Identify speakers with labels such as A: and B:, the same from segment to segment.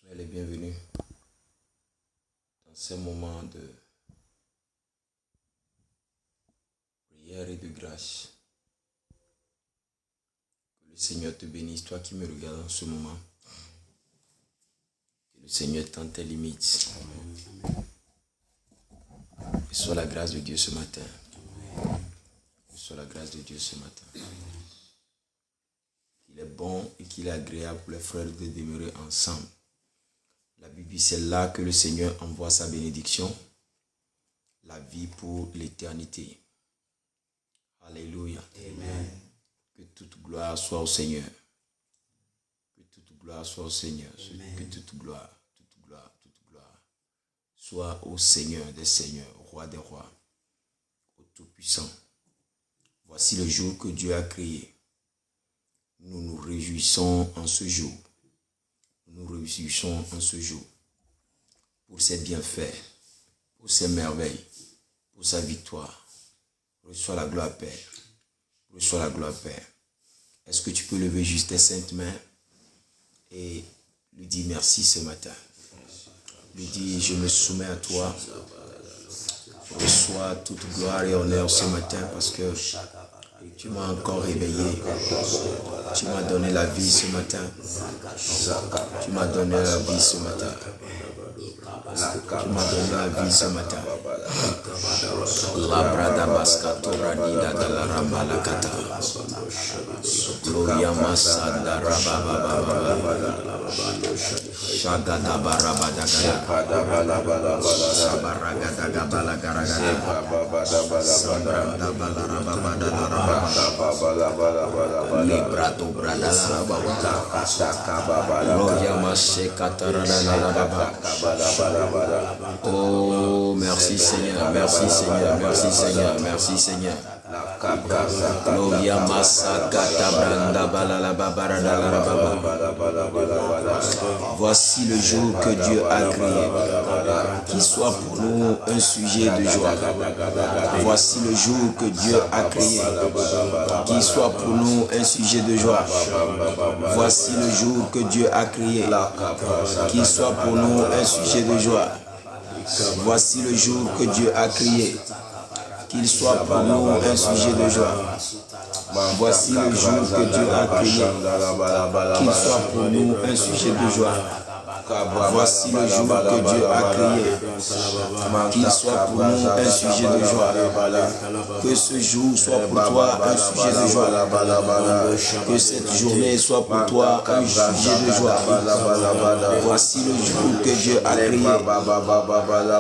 A: Soyez les bienvenus dans ces moments de prière et de grâce. Que le Seigneur te bénisse, toi qui me regardes en ce moment. Que le Seigneur tende tes limites. Amen. Reçois la grâce de Dieu ce matin. Reçois la grâce de Dieu ce matin. Il est bon et qu'il est agréable pour les frères de demeurer ensemble. La Bible dit, c'est là que le Seigneur envoie sa bénédiction, la vie pour l'éternité. Alléluia. Amen. Que toute gloire soit au Seigneur. Que toute gloire soit au Seigneur. Amen. Que toute gloire soit au Seigneur des seigneurs, au roi des rois, au Tout-Puissant. Voici le jour que Dieu a créé. Nous nous réjouissons en ce jour. Nous nous réjouissons en ce jour pour ses bienfaits, pour ses merveilles, pour sa victoire. Reçois la gloire, Père. Reçois la gloire, Père. Est-ce que tu peux lever juste tes saintes mains et lui dire merci ce matin? Lui dire, je me soumets à toi. Reçois toute gloire et honneur ce matin parce que tu m'as encore réveillé. Tu m'as donné la vie ce matin. Tu m'as donné la vie ce matin. Tu m'as donné la vie ce matin. La brada baskato radida da la ramba la kata. Gloria masada rababa. Shagada barabada gada. Sabaragada gabala garagada. Sabranda balarabada rababa. Librato brada la rababa. Gloria masekata la rababa. Oh, merci Seigneur, merci Seigneur, merci Seigneur, merci Seigneur. Gloria masakata branda balala babarada la rababa. Voici le jour que Dieu a créé, qu'il soit pour nous un sujet de joie. Voici le jour que Dieu a créé, qu'il soit pour nous un sujet de joie. Voici le jour que Dieu a créé, qu'il soit pour nous un sujet de joie. Voici le jour que Dieu a créé, qu'il soit pour nous un sujet de joie. Voici le jour que Dieu a créé, qu'il soit pour nous un sujet de joie. Voici le jour que Dieu a créé, qu'il soit pour nous un sujet de joie. Que ce jour soit pour toi un sujet de joie. Que cette journée soit pour toi un sujet de joie. Voici le jour que Dieu a créé,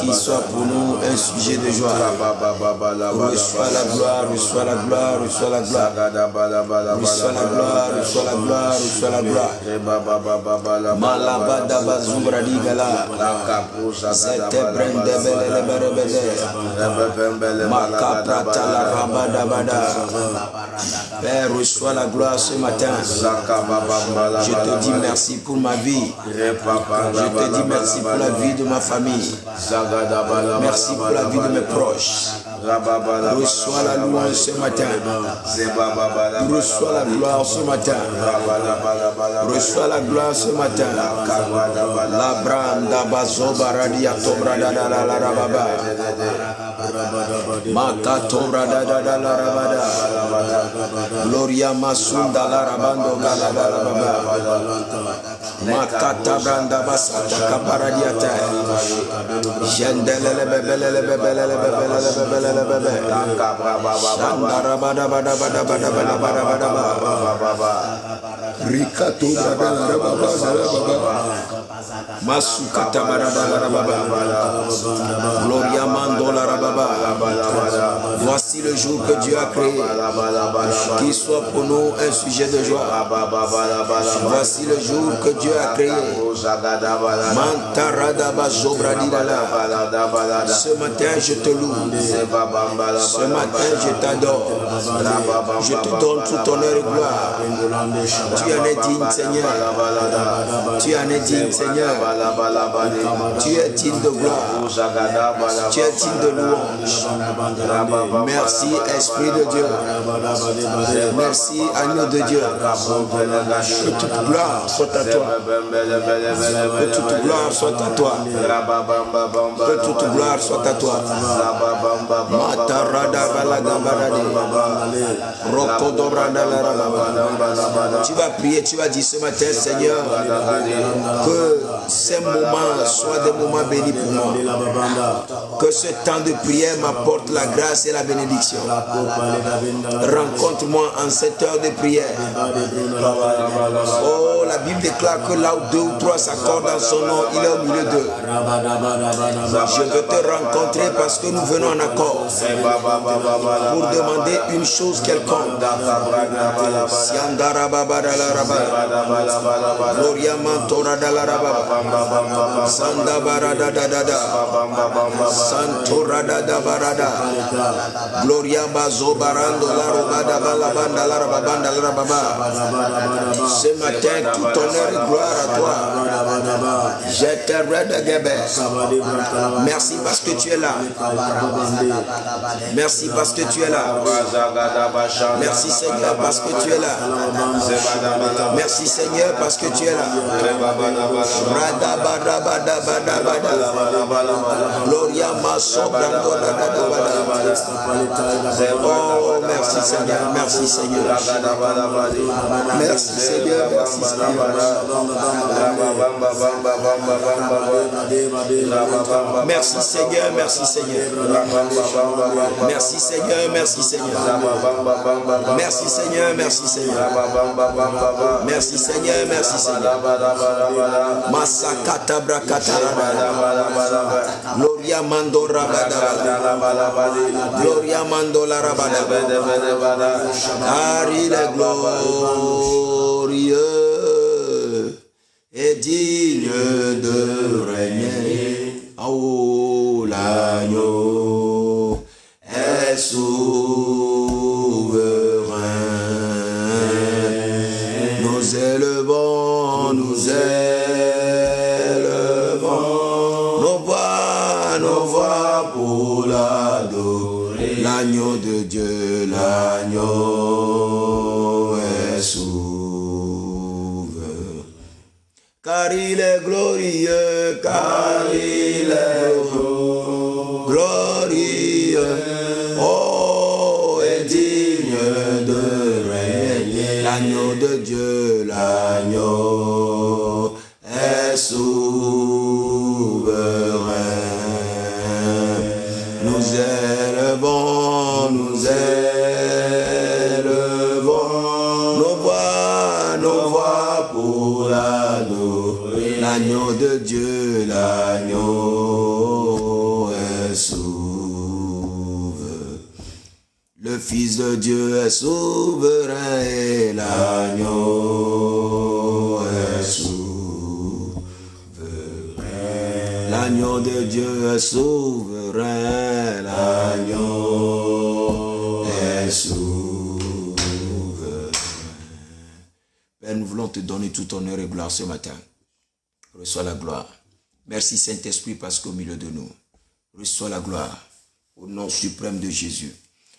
A: qu'il soit pour nous un sujet de joie. Reçois la gloire, reçois la gloire, reçois la gloire. Reçois la gloire, reçois la gloire, reçois la gloire. Malabada Zubra digala, zete brende bele bele, makapra tala rabada bada. Père, reçois la gloire ce matin. Je te dis merci pour ma vie. Je te dis merci pour la vie de ma famille. Merci pour la vie de mes proches. Reçois la louange ce matin. Reçois la gloire ce matin. Reçois la gloire ce matin. La branda bazoba radia tobra da da la rababa. Makatobra da da da la rabada. Gloria masunda la rabando gala da la rababa. Makata branda basata kaparadiata. Jendelele bebelele bebelele bebelele bebelele. Shanda rabada bada bada bada bada bada bada. Rikato brada la rababa. Masukata barada la rababa. Gloria mando la rababa. Voici le jour que Dieu a créé, qu'il soit pour nous un sujet de joie. Voici le jour que Dieu a créé. Mantaradaba zobradidala. Ce matin je te loue. Ce matin je t'adore. Je te donne tout honneur et gloire. Tu en es digne, Seigneur. Tu en es digne, Seigneur. Tu es digne de gloire. Tu es digne de louange. Merci Esprit de Dieu. Merci Agneau de Dieu. Que toute gloire soit à toi. Que toute gloire soit à toi. Que toute gloire soit à toi. Tu vas prier, tu vas dire ce matin, Seigneur, que ces moments soient des moments bénis pour moi. Que ce temps de prière m'apporte la grâce et la bénédiction. Rencontre-moi en cette heure de prière. Oh, la Bible déclare que là où 2 ou 3 s'accordent dans son nom, il est au milieu d'eux. Je veux te rencontrer parce que nous venons en accord pour demander une chose quelconque. Gloria mantora da la rababa. Sanda barada da da da. Santora da da barada. Gloria bazo barando la robada balabanda la rababanda la rababa. Ce matin, tout honneur et gloire à toi. Je te redegebe. Merci parce que tu es là. Merci parce que tu es là. Merci Seigneur parce que tu es là. Merci Seigneur parce que tu es là. Gloria oh, merci Seigneur, merci Seigneur. Merci Seigneur, merci Seigneur. Merci Seigneur, merci Seigneur. Merci Seigneur, merci Seigneur. Merci Seigneur, merci Seigneur. Merci Seigneur, merci Seigneur. Masakata brakata. Gloria mando rabada. Gloria mando la rabada. Ari le glorieux et digne de régner. Oh, l'agneau est souverain. Nous élevons nos voix pour l'adorer. L'agneau de Dieu, l'agneau est souverain. Car il est glorieux, car il est glorieux. Oh, et digne de régner. L'agneau de Dieu, l'agneau est souverain. Nous élevons nos voix pour l'adorer. L'agneau de Dieu, l'agneau est souverain. Le Fils de Dieu est souverain et l'agneau est souverain. L'agneau de Dieu est souverain, l'agneau est souverain. Père, nous voulons te donner tout honneur et gloire ce matin. Reçois la gloire. Merci Saint-Esprit parce qu'au milieu de nous, reçois la gloire au nom suprême de Jésus.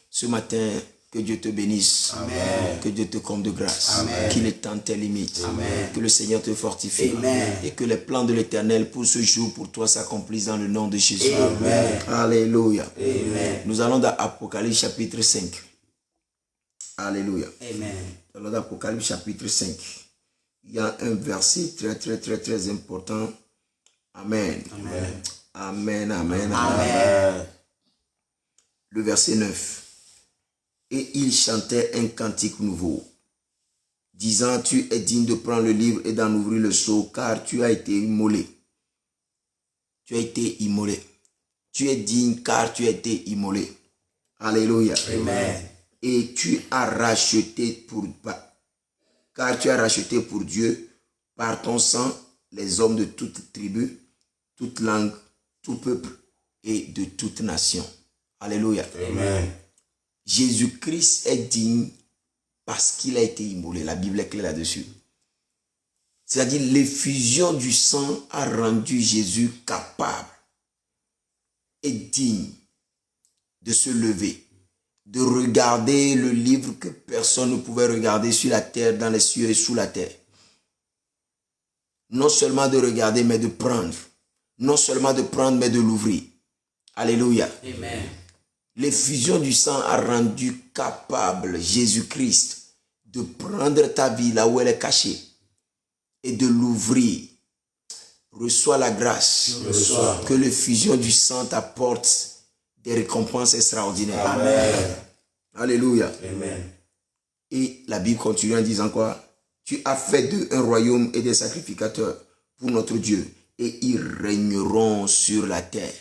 A: Ce matin, que Dieu te bénisse. Amen. Que Dieu te comble de grâce. Qu'il étende tes limites. Amen. Que le Seigneur te fortifie. Amen. Et que les plans de l'Éternel pour ce jour, pour toi, s'accomplissent dans le nom de Jésus. Amen. Alléluia. Amen. Nous allons dans Apocalypse chapitre 5. Alléluia. Amen. Nous allons dans Apocalypse chapitre 5. Il y a un verset très important. Amen. Amen. Amen. Amen. Amen. Le verset 9. Et il chantait un cantique nouveau, disant, tu es digne de prendre le livre et d'en ouvrir le sceau, car tu as été immolé. Tu as été immolé. Tu es digne car tu as été immolé. Alléluia. Amen. Et tu as racheté car tu as racheté pour Dieu par ton sang les hommes de toute tribu, toute langue, tout peuple et de toute nation. Alléluia. Amen. Jésus-Christ est digne parce qu'il a été immolé. La Bible est claire là-dessus. C'est-à-dire l'effusion du sang a rendu Jésus capable et digne de se lever, de regarder le livre que personne ne pouvait regarder sur la terre, dans les cieux et sous la terre. Non seulement de regarder, mais de prendre. Non seulement de prendre, mais de l'ouvrir. Alléluia. Amen. L'effusion du sang a rendu capable Jésus-Christ de prendre ta vie là où elle est cachée et de l'ouvrir. Reçois la grâce que l'effusion du sang t'apporte des récompenses extraordinaires. Amen. Alléluia. Amen. Et la Bible continue en disant quoi? Tu as fait d'eux un royaume et des sacrificateurs pour notre Dieu et ils régneront sur la terre.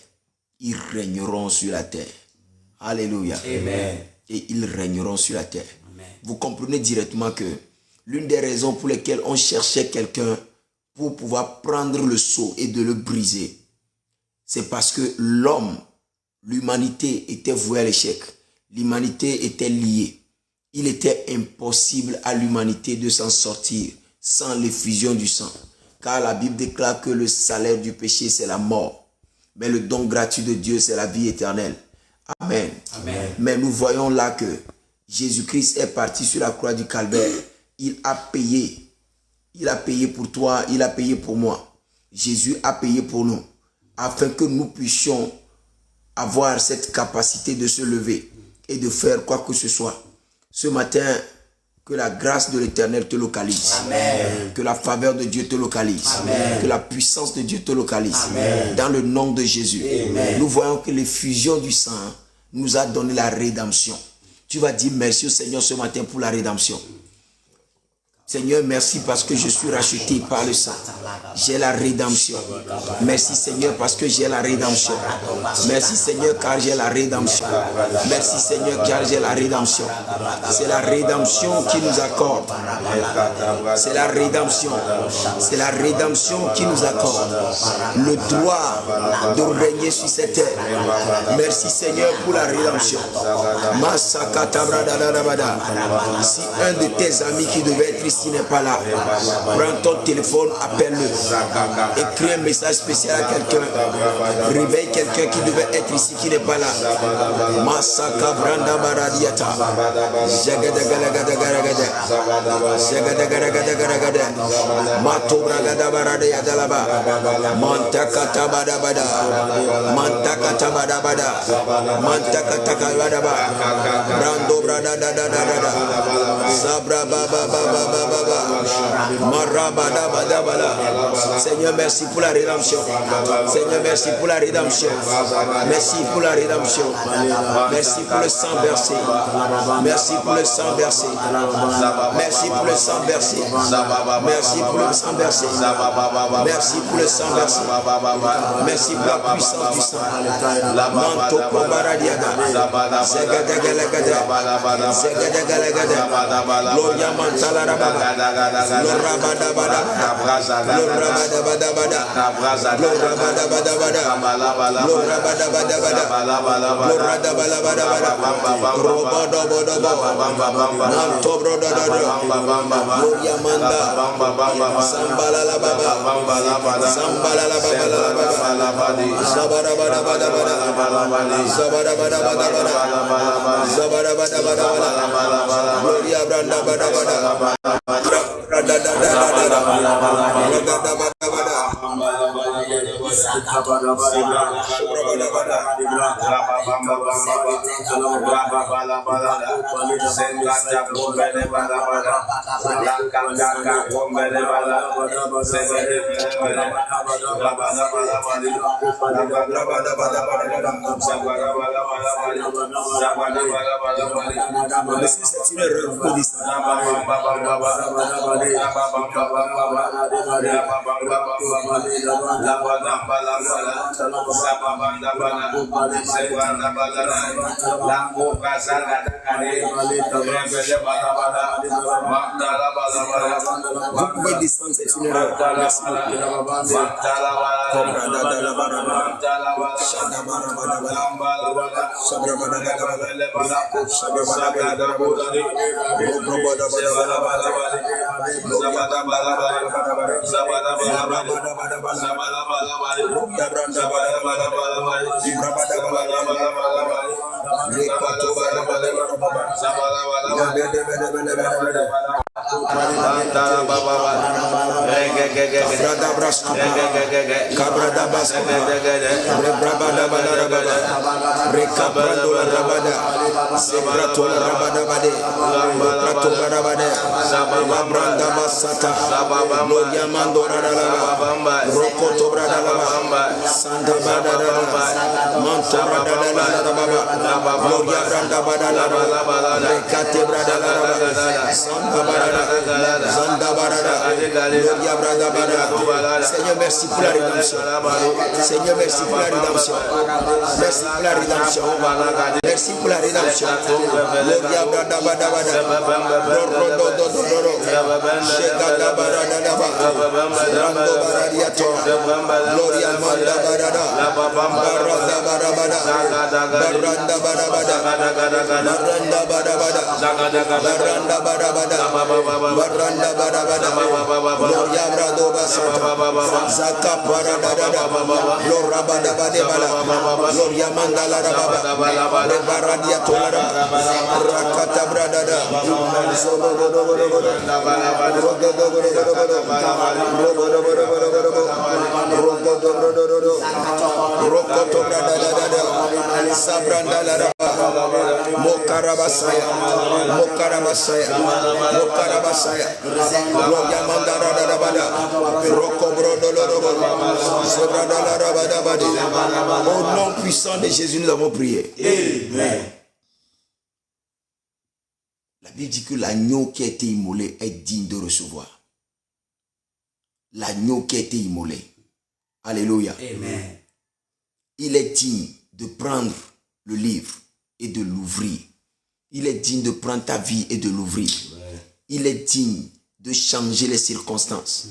A: Ils régneront sur la terre. Alléluia. Amen. Et ils régneront sur la terre. Amen. Vous comprenez directement que l'une des raisons pour lesquelles on cherchait quelqu'un pour pouvoir prendre le sceau et de le briser, c'est parce que l'homme, l'humanité était vouée à l'échec. L'humanité était liée. Il était impossible à l'humanité de s'en sortir sans l'effusion du sang. Car la Bible déclare que le salaire du péché, c'est la mort. Mais le don gratuit de Dieu, c'est la vie éternelle. Amen. Amen. Mais nous voyons là que Jésus-Christ est parti sur la croix du Calvaire. Il a payé. Il a payé pour toi, il a payé pour moi. Jésus a payé pour nous. Afin que nous puissions avoir cette capacité de se lever et de faire quoi que ce soit. Ce matin, que la grâce de l'Éternel te localise. Amen. Que la faveur de Dieu te localise. Amen. Que la puissance de Dieu te localise. Amen. Dans le nom de Jésus. Amen. Nous voyons que l'effusion du sang nous a donné la rédemption. Tu vas dire merci au Seigneur ce matin pour la rédemption. Seigneur, merci parce que je suis racheté par le sang. J'ai la rédemption. Merci Seigneur parce que j'ai la rédemption. Merci Seigneur car j'ai la rédemption. Merci Seigneur car j'ai la rédemption. C'est la rédemption qui nous accorde. C'est la rédemption. C'est la rédemption qui nous accorde le droit de régner sur cette terre. Merci Seigneur pour la rédemption. Si un de tes amis qui devait être ici n'est pas là, prends ton téléphone, appelle-le, écris un message spécial à quelqu'un, réveille quelqu'un qui devait être ici qui n'est pas là. Masaka branda baradiata, jagadagalagadagada, jagadagalagadagada, mato bragada baradiata laba, mantakata badabada, mantakata badabada, mantakata badaba, brando brada da da da da, sabra baba baba baba. Seigneur, merci pour la rédemption. Seigneur, merci pour la rédemption. Merci pour la rédemption. Merci pour le sang versé. Merci pour le sang versé. Merci pour le sang versé. Merci pour le sang versé. Merci pour le sang versé. Merci pour la puissance du sang. Manto Kobaradiada. Zegadagalagada. Zegadagalagada. Gloria Mantala Rababa. Vous pouvez descendre cette funéraire. Merci Cabrada Brascupa, Cabrada Bascupa, Rebrabada Balarabada, Recabrado Rabada, Sebrato Rabadabade, Prato Barabade, Labranda Basata, Gloria Mandora, Rocoto Bradalaba, Santa Badalaba, Manto Bradalaba, Gloria Branda Badalaba, Recate Bradalaba, Santa Badalaba, Zanda Barada, Gloria Branda Badalaba. Seigneur, merci pour la rédemption. Seigneur, merci pour la rédemption. Merci pour la rédemption. Merci pour la rédemption. Gloria Branda Badabada, Shegada Baradaba, Rando Baradiato, Gloria Manda Barada, Barada Barabada, Baranda Barabada, Baranda Barabada, Baranda Barabada, Baranda Barabada, Gloria Brado Basata, Zaka Paradada, Gloria Badabadebala, Gloria Mandala Rababa, Baradiato, Rakata Bradada, Mokarabasaya, Mokarabasaya, Mokarabasaya, Gloria Mandarabada, au nom puissant de Jésus, nous avons prié. Amen. La Bible dit que l'agneau qui a été immolé est digne de recevoir. L'agneau qui a été immolé. Alléluia. Amen. Il est digne de prendre le livre et de l'ouvrir. Il est digne de prendre ta vie et de l'ouvrir. Il est digne de changer les circonstances.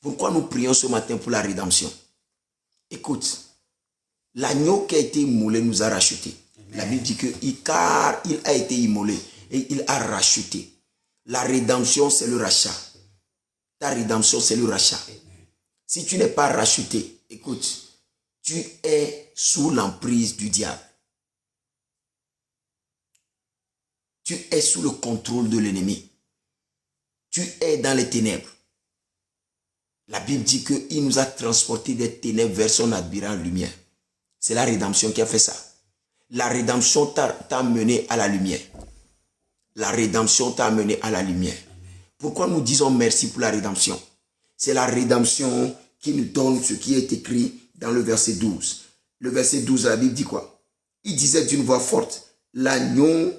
A: Pourquoi nous prions ce matin pour la rédemption? Écoute, l'agneau qui a été immolé nous a racheté. La Bible dit que car il a été immolé et il a racheté. La rédemption, c'est le rachat. Ta rédemption, c'est le rachat. Si tu n'es pas racheté, écoute, tu es sous l'emprise du diable. Tu es sous le contrôle de l'ennemi. Tu es dans les ténèbres. La Bible dit qu'il nous a transportés des ténèbres vers son admirable lumière. C'est la rédemption qui a fait ça. La rédemption t'a mené à la lumière. La rédemption t'a amené à la lumière. Pourquoi nous disons merci pour la rédemption? C'est la rédemption qui nous donne ce qui est écrit dans le verset 12. Le verset 12, la Bible dit quoi? Il disait d'une voix forte, l'agneau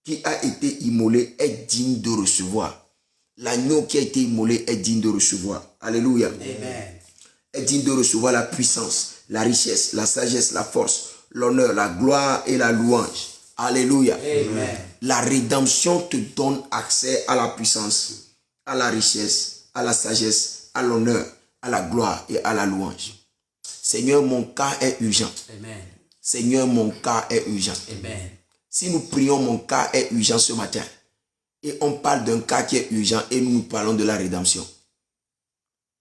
A: qui a été immolé est digne de recevoir. L'agneau qui a été immolé est digne de recevoir. Alléluia. Amen. Est digne de recevoir la puissance, la richesse, la sagesse, la force, l'honneur, la gloire et la louange. Alléluia. Amen. La rédemption te donne accès à la puissance, à la richesse, à la sagesse, à l'honneur, à la gloire et à la louange. Seigneur, mon cas est urgent. Amen. Seigneur, mon cas est urgent. Amen. Si nous prions, mon cas est urgent ce matin, et on parle d'un cas qui est urgent et nous parlons de la rédemption,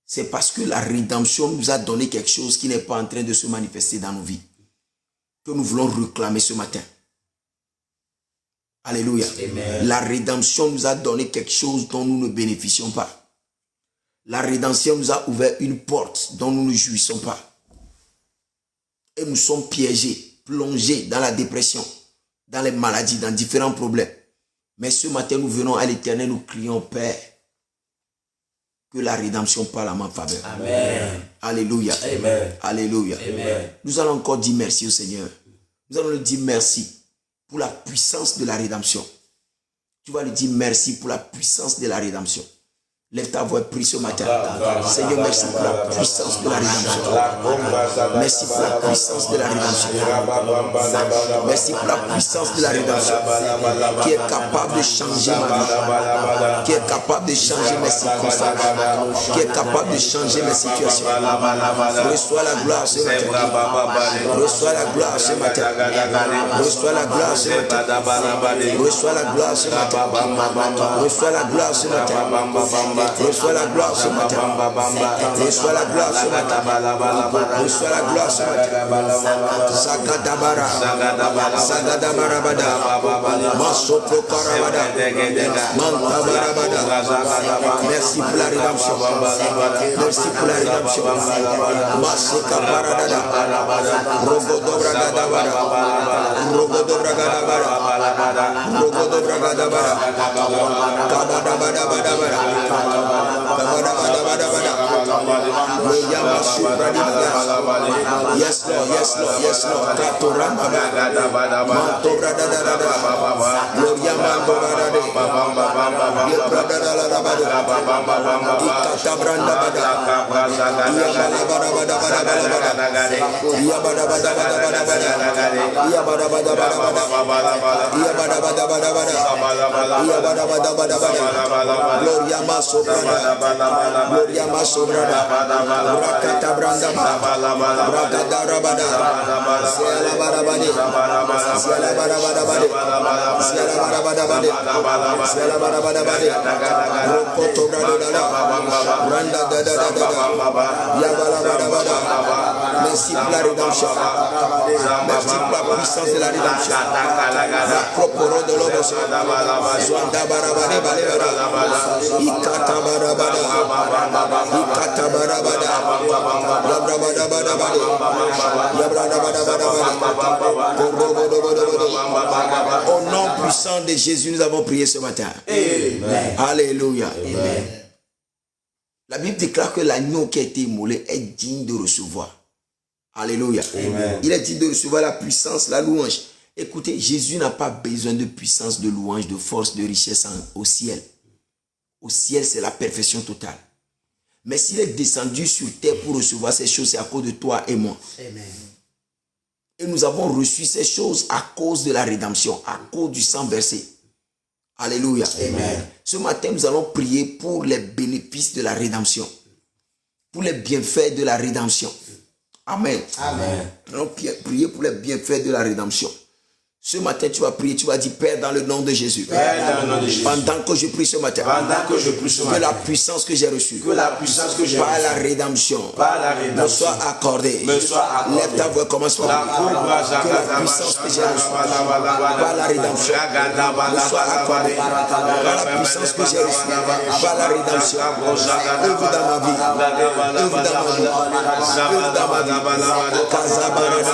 A: c'est parce que la rédemption nous a donné quelque chose qui n'est pas en train de se manifester dans nos vies, que nous voulons réclamer ce matin. Alléluia. Amen. La rédemption nous a donné quelque chose dont nous ne bénéficions pas. La rédemption nous a ouvert une porte dont nous ne jouissons pas. Et nous sommes piégés, plongés dans la dépression, dans les maladies, dans différents problèmes. Mais ce matin, nous venons à l'Éternel, nous crions, Père, que la rédemption parle à ma faveur. Amen. Alléluia. Amen. Alléluia. Amen. Nous allons encore dire merci au Seigneur. Nous allons lui dire merci pour la puissance de la rédemption. Tu vas lui dire merci pour la puissance de la rédemption. Lève ta voix et prie ce matin. Seigneur, merci pour la puissance de la rédemption. Merci pour la puissance de la rédemption. Merci pour la puissance de la rédemption qui est capable de changer ma vie, qui est capable de changer mes circonstances, qui est capable de changer mes situations. Reçois la gloire ce matin. Reçois la gloire ce matin. Reçois la gloire ce matin. Reçois la gloire ce matin. Reçois la gloire ce matin. Reçois la gloire ce matin. Reçois la gloire ce matin. Reçois la gloire ce matin. Sakadabara. Sakadabarabada. Masopro karabada. Mantabarabada. Merci pour la rédemption. Merci pour la rédemption. Masika paradada. Rogodo bragadabara. Rogodo bragadabara. Rogodo bragadabara. Kabadabadabadabara. Kabadabadabadabara. Loyama supradibada. Yes Lord, yes Lord, yes Lord. Katoramba. Manto bradadadada. Loyama bradadade. Yebradadadadabada. Ikata brandabada. Gloria Masobrada, Gloria Masobrada, Rakata Branda, Rakata Rabada, Siala Barabade, Siala Barabade, Siala Barabade, Siala Barabade, Rokoto Brada, Randa Dada, Yabala Barabada. Merci pour la rédemption. Merci pour la puissance de la rédemption. La propre de l'homme. Zwanda barabade balebara. Ikata barabada. Ikata barabada. Yabrabada barabada. Yabrabada barabada. Au nom puissant de Jésus, nous avons prié ce matin. Amen. Alléluia. Amen. La Bible déclare que l'agneau qui a été immolé est digne de recevoir. Alléluia. Amen. Il est digne de recevoir la puissance, la louange. Écoutez, Jésus n'a pas besoin de puissance, de louange, de force, de richesse au ciel. Au ciel, c'est la perfection totale. Mais s'il est descendu sur terre pour recevoir ces choses, c'est à cause de toi et moi. Amen. Et nous avons reçu ces choses à cause de la rédemption, à cause du sang versé. Alléluia. Amen. Ce matin, nous allons prier pour les bénéfices de la rédemption, pour les bienfaits de la rédemption. Amen. Amen. Nous allons prier pour les bienfaits de la rédemption. Ce matin, tu vas prier, tu vas dire, Père, dans le nom de Jésus. Père, dans le nom de Jésus. Pendant que je prie ce matin. Pendant que je prie ce matin. Que la puissance que j'ai reçue. Que la puissance que j'ai reçue. Par la rédemption. Par la rédemption. Me soit accordée. Me soit accordée. Lève ta voix, commence par que la puissance que j'ai reçue. Par la rédemption. Me soit accordée. Par la puissance que j'ai reçue. Par la rédemption. Ouvre dans ma vie. Ouvre dans ma vie. Ouvre dans ma vie. Kazabarada.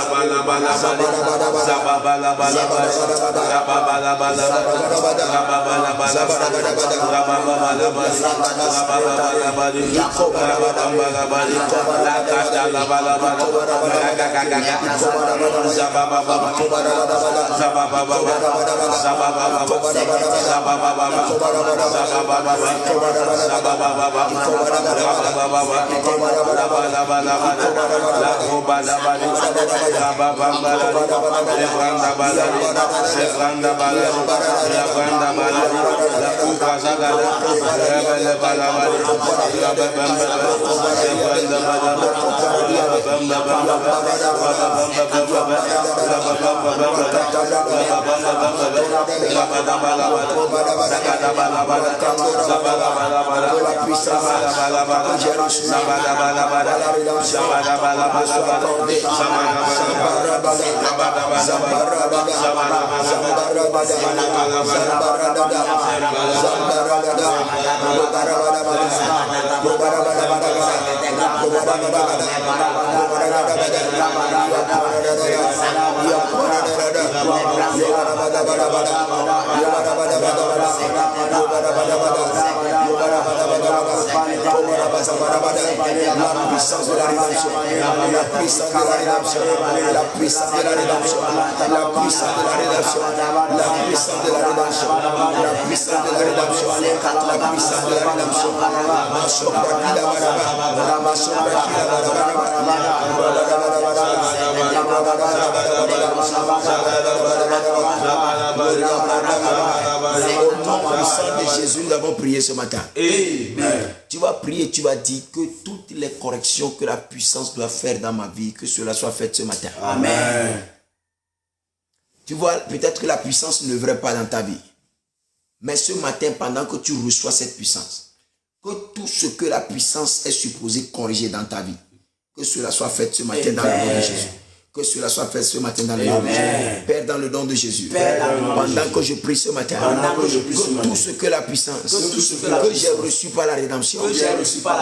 A: La puissance de la rédemption, la puissance de la rédemption, la puissance de la rédemption, la puissance de la rédemption, la puissance de la rédemption, la puissance de la rédemption, la puissance de la rédemption. Au nom puissant de Jésus, nous avons prié ce matin. Amen. Tu vas prier, tu vas dire que toutes les corrections que la puissance doit faire dans ma vie, que cela soit fait ce matin. Amen. Tu vois, peut-être que la puissance ne l'œuvrait pas dans ta vie. Mais ce matin, pendant que tu reçois cette puissance, que tout ce que la puissance est supposée corriger dans ta vie, que cela soit fait ce matin dans le nom de Jésus. Que cela soit fait ce matin dans le nom de Jésus. Père, dans le nom de Jésus. Pendant que je prie ce matin, que tout ce que la puissance que j'ai reçu par la rédemption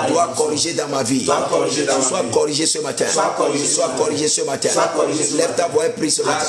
A: doit corriger dans ma vie. Soit corrigé ce matin. Soit corrigé ce matin. Lève ta voix et prie ce matin.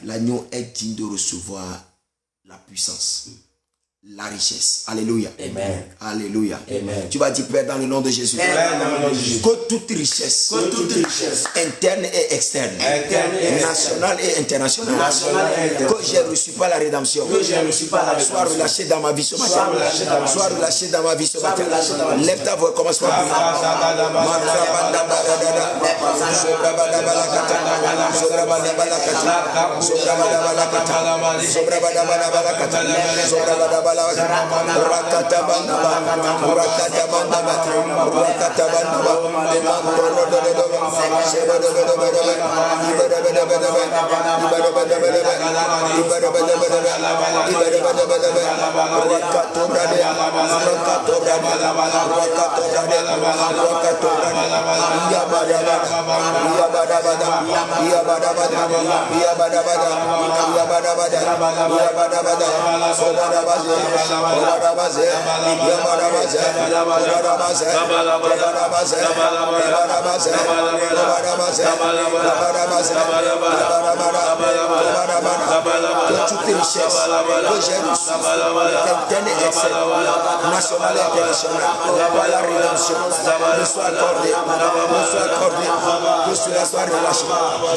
A: L'agneau est digne de recevoir la puissance, la richesse. Alléluia.
B: Amen.
A: Alléluia.
B: Amen.
A: Tu vas dire, Père, dans le nom de Jésus. Que toute richesse, interne et externe, nationale et internationale, que j'ai reçu par la rédemption, soit relâchée dans ma vie ce matin. Soit relâchée dans ma vie ce matin. Lève ta voix, commence par prier. Toute richesse que j'ai reçue, interne et externe, nationale et internationale, par la rédemption, me soit accordée, que cela soit relâché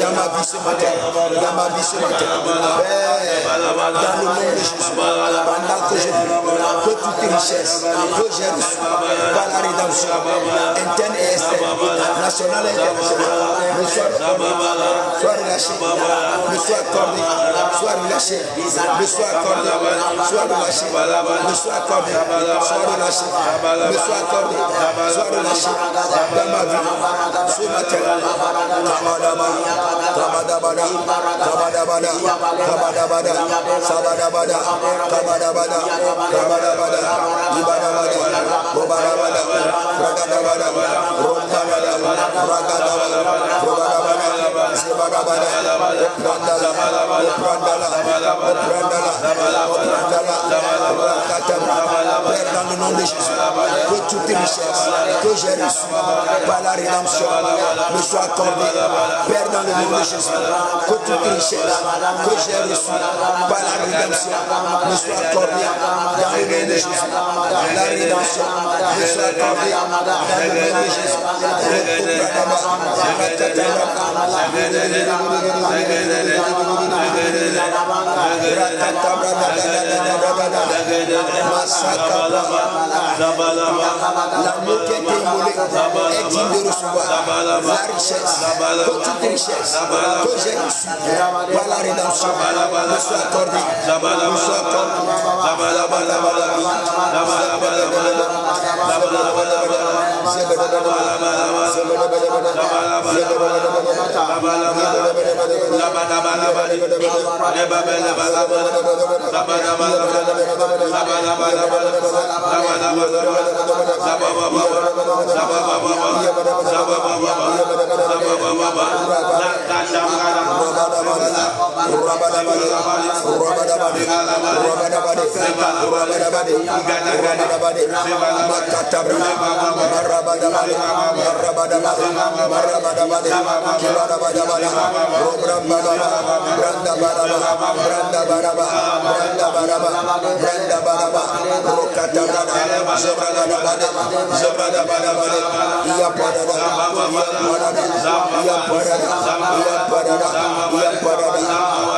A: dans ma vie ce matin, Père, dans le nom de Jésus, pendant que je prie, que toute richesse que j'ai reçue par la rédemption, interne et externe, nationale et internationale, me soit relâché, me soit accordé, soit relâché, me soit accordé, soit relâché, me soit accordé, soit relâché, me soit accordé, soit relâché dans ma vie ce matin. Père, dans le nom de Jésus, que toute richesse que j'ai reçue par la rédemption me soit accordée. Père, dans le nom de Jésus, que toute richesse que j'ai reçue par la rédemption me soit accordée. Dans le nom de Jésus, la rédemption me soit accordée. Dans le nom de Jésus, l'agneau qui a été immolé est digne de recevoir la richesse, que toute richesse que j'ai reçue par la rédemption me soit accordée, me soit accordée.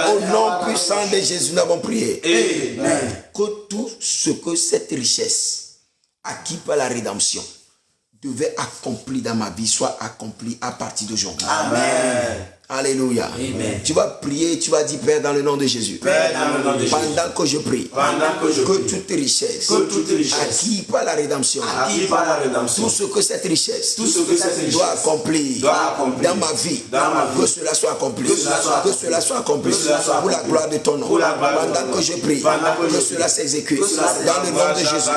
A: Au nom puissant de Jésus, nous avons prié. Amen. Que tout ce que cette richesse acquis par la rédemption devait accomplir dans ma vie soit accompli à partir d'aujourd'hui. Amen. Alléluia. Amen. Tu vas prier, tu vas dire Père dans le nom de Jésus. Père, dans le nom de Jésus. Pendant que je prie, que toute richesse acquis par la rédemption, tout ce que cette richesse doit accomplir dans ma vie, que cela soit accompli, que cela soit accompli pour la gloire de ton nom. Pendant que je prie, que cela s'exécute dans le nom de Jésus.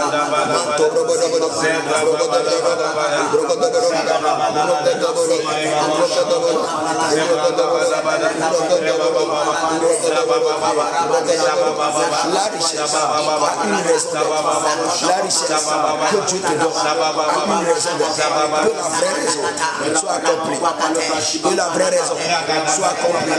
A: La richesse a une raison d'être. La richesse que Dieu te donne a une raison d'être. Que la vraie raison soit accomplie. Que la vraie raison soit accomplie.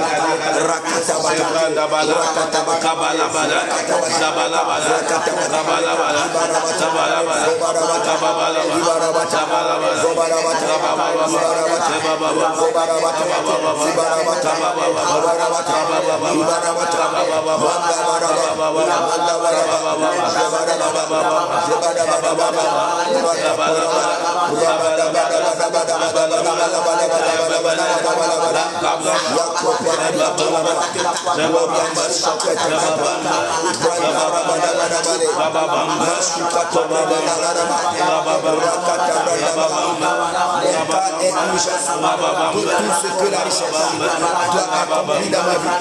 A: Tout ce que la richesse doit accomplir dans ma vie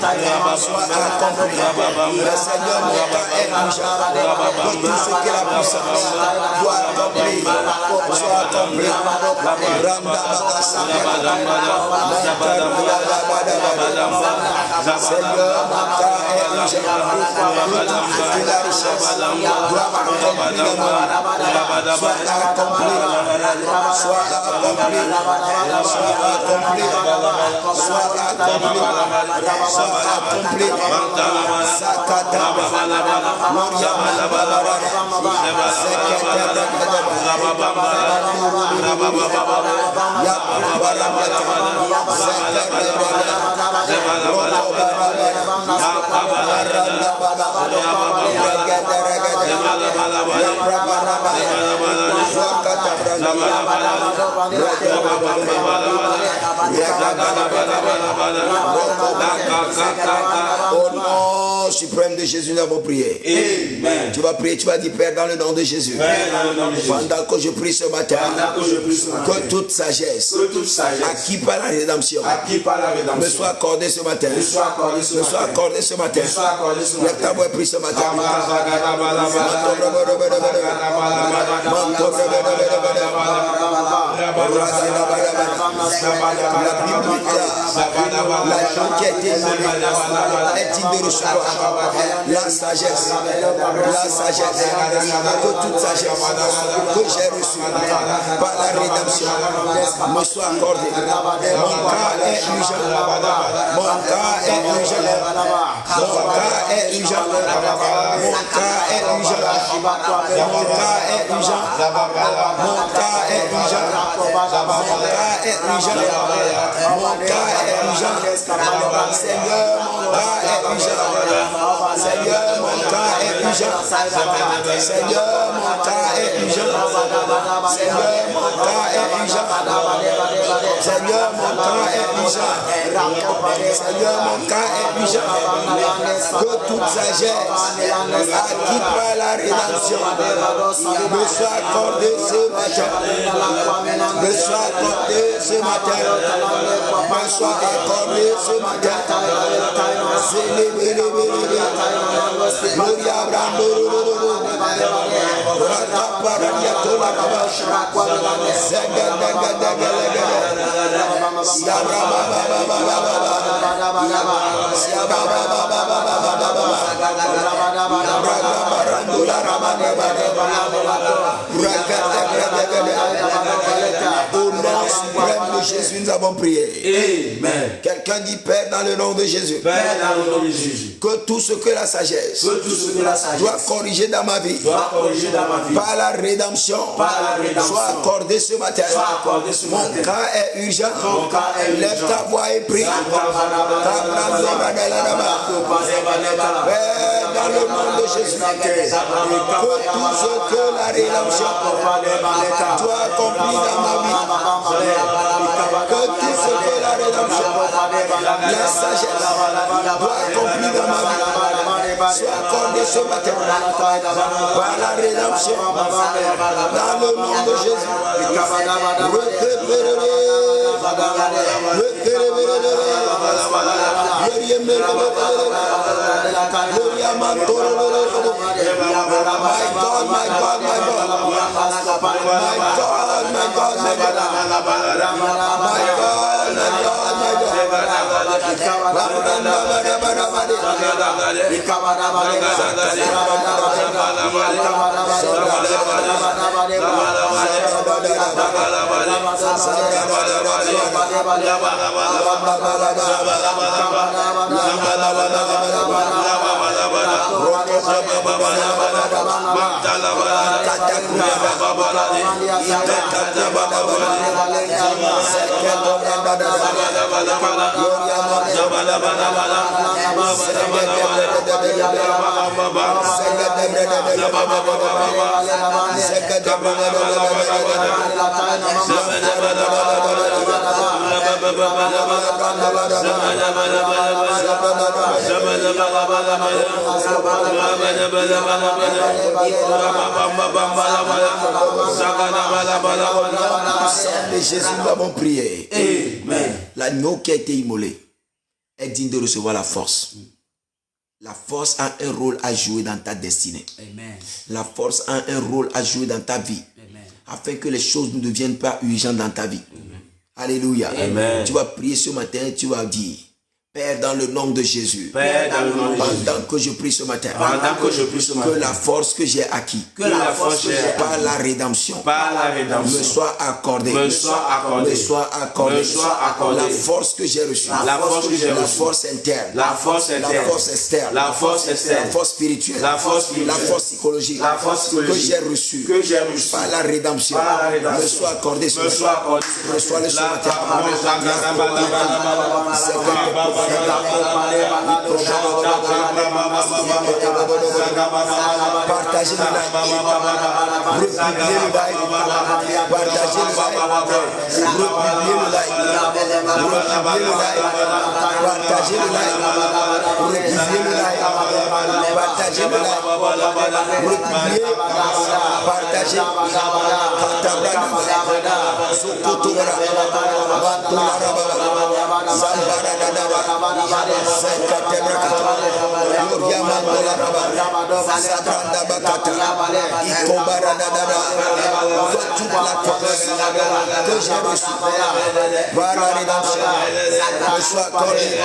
A: soit accompli. Le Seigneur, mon cas est urgent. Que tout ce que la puissance doit accomplir soit accompli. Seigneur, mon cas est urgent. Que tout ce que la richesse doit accomplir dans ma vie soit accompli. Soit accompli. Au nom suprême de Jésus, nous avons prié. Amen. Tu vas prier, tu vas dire Père dans le nom de Jésus. Pendant que je prie ce matin, que toute sagesse acquis par la rédemption me soit accordée ce matin. Me soit accordée ce matin. Lève ta voix et prie ce matin. La Bible déclare la chose qui a été donnée est digne de recevoir la sagesse, que toute sagesse que j'ai reçue par la rédemption me soit accordée. Mon cas est urgent. Mon cas est urgent. Mon cas est urgent. Mon cas est urgent. Mon cas est urgent. Mon cas est urgent. Mon cas est urgent. Mon cas est urgent. Seigneur, mon cas est urgent. Seigneur, mon cas est urgent. Seigneur, mon cas est urgent. Seigneur, mon cas est urgent. Seigneur, mon camp est urgent. Seigneur, mon camp est urgent. Que toute sagesse acquis par la rédemption me soit accordée ce matin. Me soit accordée ce matin. Me soit accordée ce matin. Gloria Brando. Au nom suprême de Jésus, nous avons prié. Amen. Quelqu'un dit Père dans le nom de Jésus. Père dans le nom de Jésus. Que tout ce que la sagesse doit corriger dans ma vie, par la rédemption, soit accordé ce matin. Mon cas est urgent. Lève ta voix et prie. Père, dans le nom de Jésus, que tout ce que la rédemption doit accomplir dans ma vie, que tout ce que la rédemption, la sagesse doit accomplir dans ma vie, soit accordé ce matin par la rédemption, dans le nom de Jésus. Jésus, nous avons prié. Amen. L'agneau qui a été immolé est digne de recevoir la force. La force a un rôle à jouer dans ta destinée. Amen. La force a un rôle à jouer dans ta vie. Amen. Afin que les choses ne deviennent pas urgentes dans ta vie. Amen. Alléluia. Amen. Tu vas prier ce matin, tu vas dire Père, dans le nom de Jésus, Père, dans le nom de pendant que je prie ce matin, que la force que j'ai acquis, par la rédemption, me soit accordée, la force que j'ai reçue, la force interne, la force externe, la force spirituelle, la force psychologique, que j'ai reçue, par la rédemption, me soit accordée ce matin, reçois le ce matin. Partagez le live, republiez le live, partagez le live, republiez le live, partagez le live, republiez le live, partagez le live, republiez, partagez, toute la force que j'ai reçue par la rédemption me soit accordée.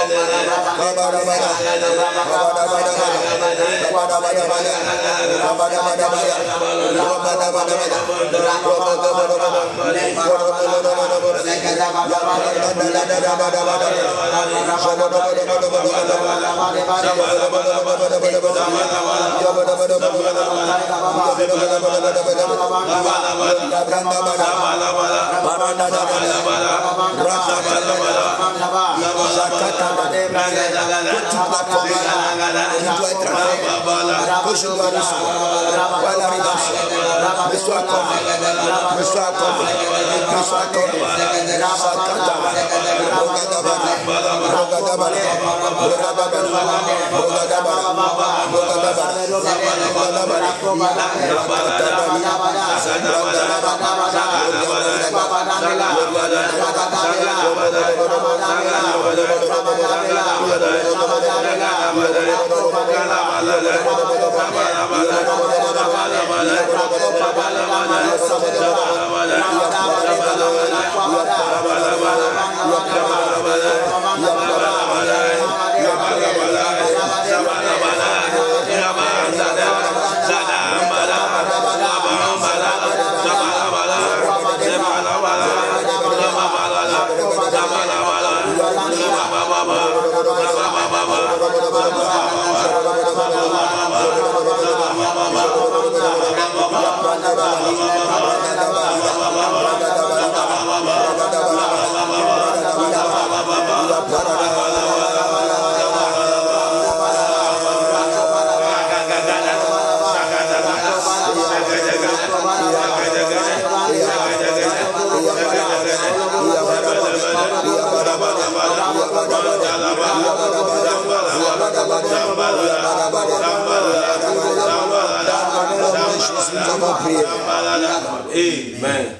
A: Amen.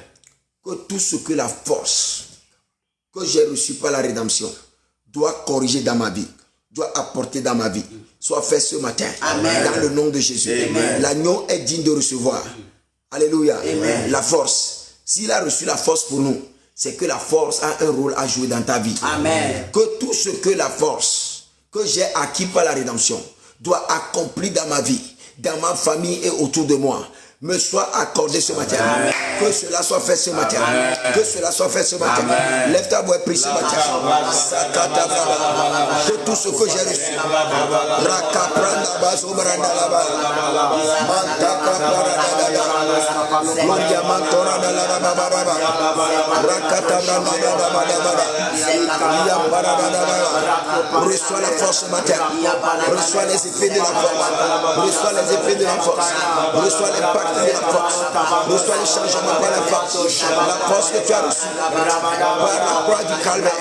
B: Que tout ce que la force que j'ai reçue par la rédemption doit corriger dans ma vie, doit apporter dans ma vie, soit fait ce matin. Amen. Dans le nom de Jésus. L'agneau est digne de recevoir. Alléluia. Amen. La force. S'il a reçu la force pour nous, c'est que la force a un rôle à jouer dans ta vie. Amen. Que tout ce que la force que j'ai acquis par la rédemption doit accomplir dans ma vie, dans ma famille et autour de moi, me soit accordé ce matin. Amen. Que cela soit fait ce matin. Amen. Que cela soit fait ce matin. Amen. Lève ta voix et prie ce matin. Que tout ce que j'ai reçu, reçois la force ce matin. Reçois les effets de la force. Reçois les effets de la force. Reçois l'impact de la force. Reçois les changements par la force. La force que tu as reçue par la croix du calvaire.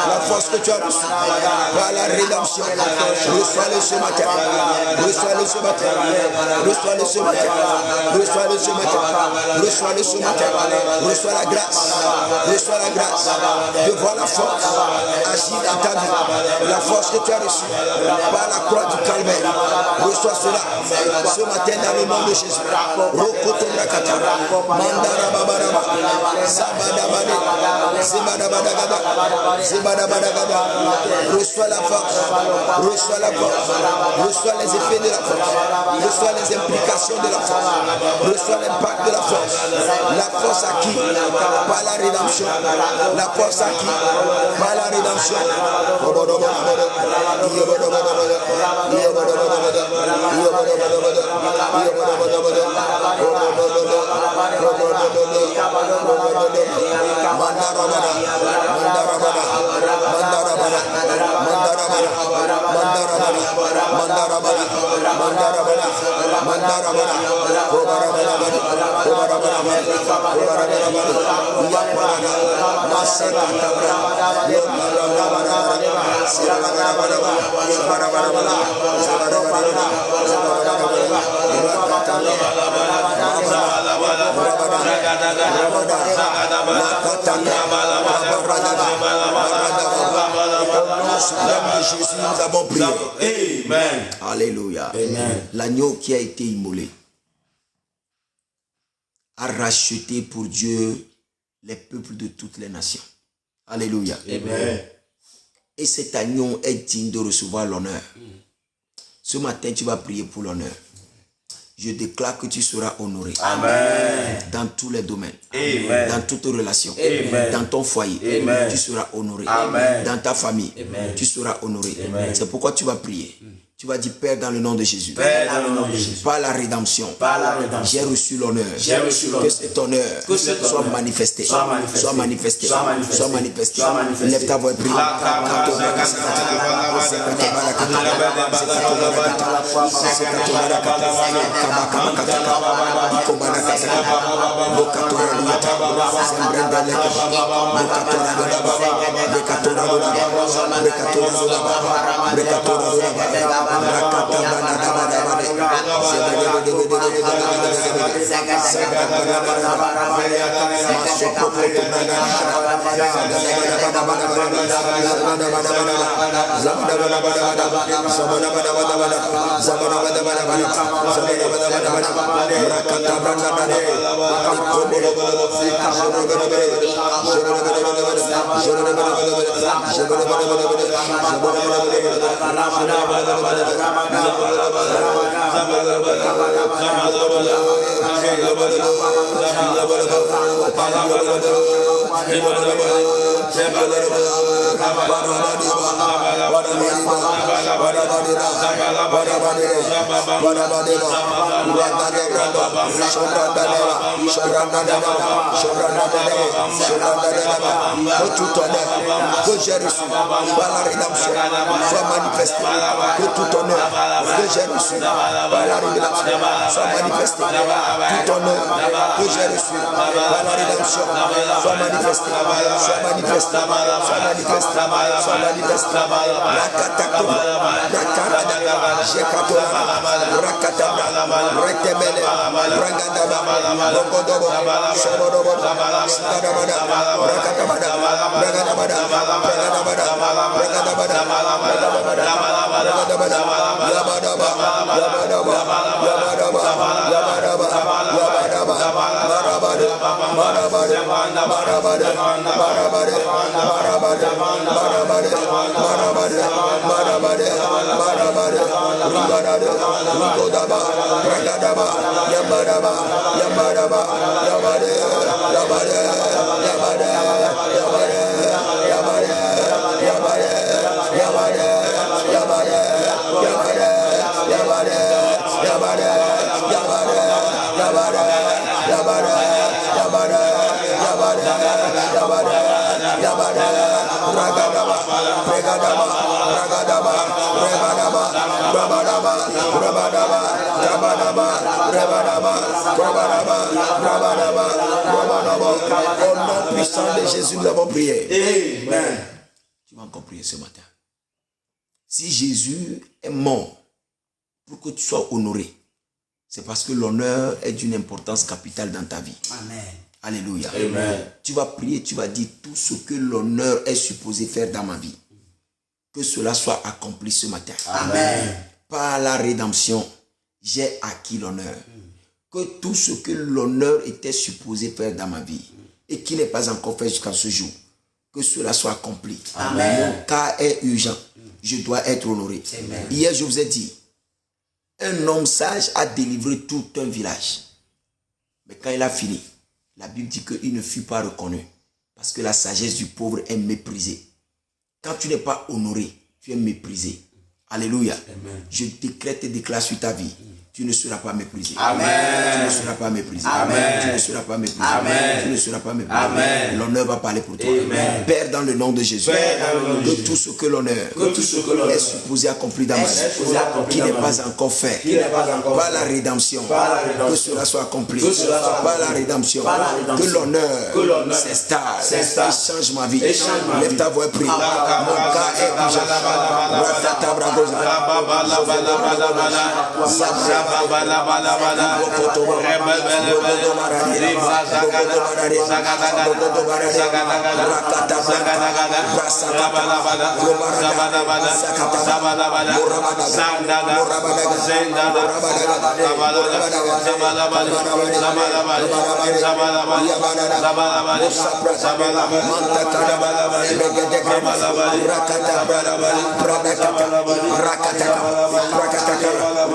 B: La force que tu as reçue par la rédemption. Reçois-le ce matin. Reçois-le ce matin. Reçois-le ce matin. Reçois-le ce matin. Reçois-le ce matin. Reçois la grâce. Reçois la grâce de voir la force agir dans ta vie. La force que tu as reçue par la croix du calvaire. Reçois cela ce matin dans le nom de Jésus. Rokoto brakata. Mandara babaraba. Sabadabade. Zibadabadagada. Zibadabadagada. Reçois la force. Reçois la force. Reçois les effets de la force. Reçois les implications de la force. Reçois l'impact de la force. La force acquise par la rédemption. La force acquise par la rédemption. Jésus, nous avons prié.
A: Amen.
B: Alléluia. Amen. L'agneau qui a été immolé a racheté pour Dieu les peuples de toutes les nations. Alléluia.
A: Amen.
B: Et cet agneau est digne de recevoir l'honneur. Ce matin, tu vas prier pour l'honneur. Je déclare que tu seras honoré. Amen. Dans tous les domaines. Amen. Dans toutes relations. Amen. Dans ton foyer. Amen. Tu seras honoré. Amen. Dans ta famille. Amen. Tu seras honoré. C'est pourquoi tu vas prier. Tu vas dire Père dans le nom de Jésus.
C: Père, dans le nom de Jésus.
B: Par la rédemption.
C: Par la rédemption.
B: J'ai reçu l'honneur.
C: J'ai reçu l'honneur.
B: Que cet honneur soit manifesté.
C: Soit manifesté.
B: Soit manifesté.
C: Soit manifesté.
B: Soit manifesté.
C: Soit manifesté.
B: Lève ta voix et prie. Que tout honneur que j'ai reçu par la rédemption soit manifesté. Que tout honneur que j'ai reçu par la rédemption soit manifesté. Tout honneur que j'ai reçu par la rédemption soit manifesté. Soit manifesté. Soit manifesté. Soit manifesté. Rakatako, Rakarada, Jekatora, Rakatabra, Retebele, Rangadaba, Rokodobo, Shorodobo, Sidadabada, Rakatabada, Ragadabada, Ragadabada, Ragadabada, Ragadabada, Ragadabada, Yabadaba, Yabadaba, Yabadaba, Yabadaba, Yabadaba, Marabada, Marabada, Marabada, Marabada, Marabada, Marabada, Marabada, Marabada, Marabada, Ribadada, Rigodaba, Ragadaba, Yabadaba, Yabadaba, Yabada, Yabada, Yabada, Yabada, Yabada, Yabada, Yabada, Yabada, Yabada, Yabada, Yabada, Yabada, Yabada, Yabada, Yabada, Yabada, Yabada, Yabada, Ragadaba, Regadaba, Ragadaba, Rebadaba, Rabadaba, Rabadaba, Rabadaba, Rebadaba, Rabadaba, Rabadaba, Rabadaba. Au nom puissant de Jésus, nous avons prié.
C: Amen.
B: Tu vas encore prier ce matin. Si Jésus est mort pour que tu sois honoré, c'est parce que l'honneur est d'une importance capitale dans ta vie.
C: Amen.
B: Alléluia.
C: Amen.
B: Tu vas prier, tu vas dire tout ce que l'honneur est supposé faire dans ma vie. Que cela soit accompli ce matin.
C: Amen.
B: Par la rédemption, j'ai acquis l'honneur. Que tout ce que l'honneur était supposé faire dans ma vie et qui n'est pas encore fait jusqu'à ce jour, que cela soit accompli.
C: Amen.
B: Mon cas est urgent. Je dois être honoré.
C: Amen.
B: Hier, je vous ai dit, un homme sage a délivré tout un village. Mais quand il a fini, la Bible dit qu'il ne fut pas reconnu. Parce que la sagesse du pauvre est méprisée. Quand tu n'es pas honoré, tu es méprisé. Alléluia.
C: Amen.
B: Je décrète et déclare sur ta vie. Tu ne seras pas méprisé.
C: Amen.
B: Tu ne seras pas méprisé.
C: Amen.
B: Tu ne seras pas méprisé.
C: Amen.
B: Tu ne seras pas méprisé.
C: Amen.
B: L'honneur va parler pour toi.
C: Amen.
B: Père, dans le nom de Jésus,
C: Père, dans le nom de
B: que
C: Jésus,
B: tout ce que l'honneur
C: que tout ce que l'honneur
B: est supposé accomplir dans ma vie,
C: supposé accomplir
B: qui
C: dans
B: n'est
C: ma
B: pas
C: vie,
B: encore fait,
C: qui n'est pas encore
B: par
C: fait,
B: la rédemption,
C: par la rédemption,
B: que cela soit accompli,
C: que cela soit
B: par la
C: accompli,
B: rédemption,
C: par la rédemption,
B: que l'honneur
C: l'honneur
B: s'installe
C: s'installe,
B: et change ma vie.
C: et change ma
B: Lève
C: vie.
B: ta voix et prie. Mon cas est urgent.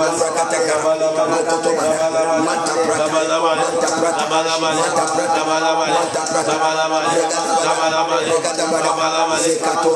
B: Prakataka, Rokotomana, Manta Prata, Manta Prata, Manta Prata, Manta Prata, Regadabada, Zekato,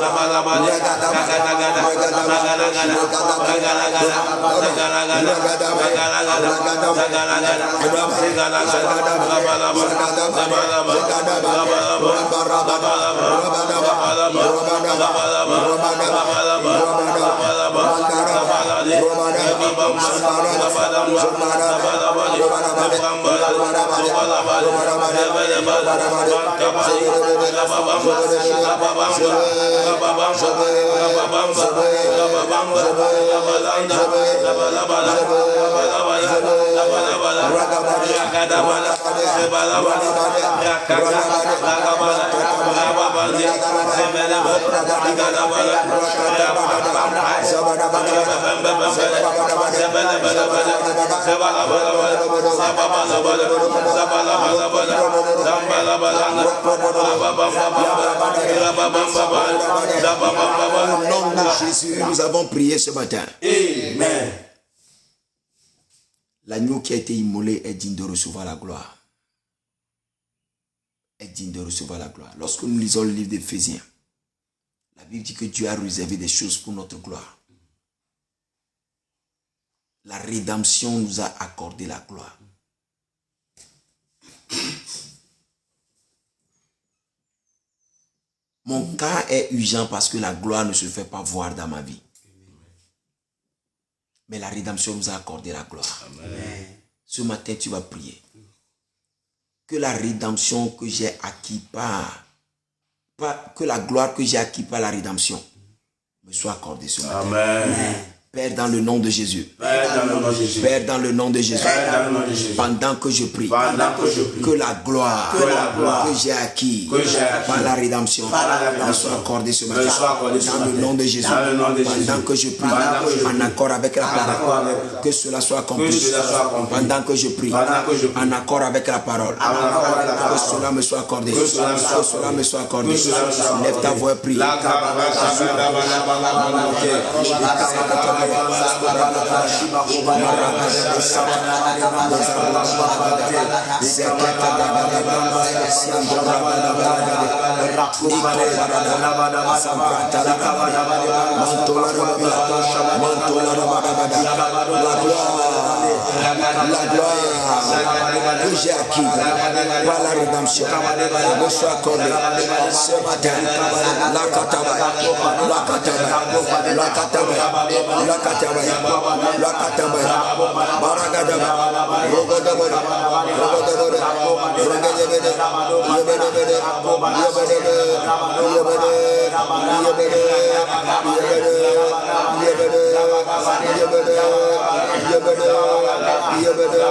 B: Au nom de Jésus, nous avons prié ce matin.
C: Amen.
B: L'agneau qui a été immolé est digne de recevoir la gloire. Est digne de recevoir la gloire. Lorsque nous lisons le livre d'Éphésiens, la Bible dit que Dieu a réservé des choses pour notre gloire. La rédemption nous a accordé la gloire. Mon cas est urgent parce que la gloire ne se fait pas voir dans ma vie. Mais la rédemption nous a accordé la gloire.
C: Amen.
B: Ce matin, tu vas prier. Que la rédemption que j'ai acquis que la gloire que j'ai acquis par la rédemption me soit accordée ce matin.
C: Amen.
B: Père, dans le nom de Jésus.
C: Père, dans le nom de Jésus.
B: Père, dans le nom de Jésus.
C: Père, dans le nom de Jésus.
B: Pendant que je prie.
C: Pendant que je prie.
B: Que la gloire que j'ai acquis par la rédemption me soit accordée ce matin. Dans le nom de Jésus. Pendant que je prie. En accord avec la parole. Que cela soit accompli. Pendant que je prie. En accord avec la parole. Que cela me soit accordé. Que cela me soit accordé. Lève ta voix et prie. La gloire que j'ai acquis par la rédemption me soit accordée ce matin. La kataba, la kataba, la kataba, la kataba, la kataba, baragadaba, rogodabora, rogodabora, rogodabora, yebedebede, yebedebede, yebedebede, yebedebede, yebedebede, yebedebede,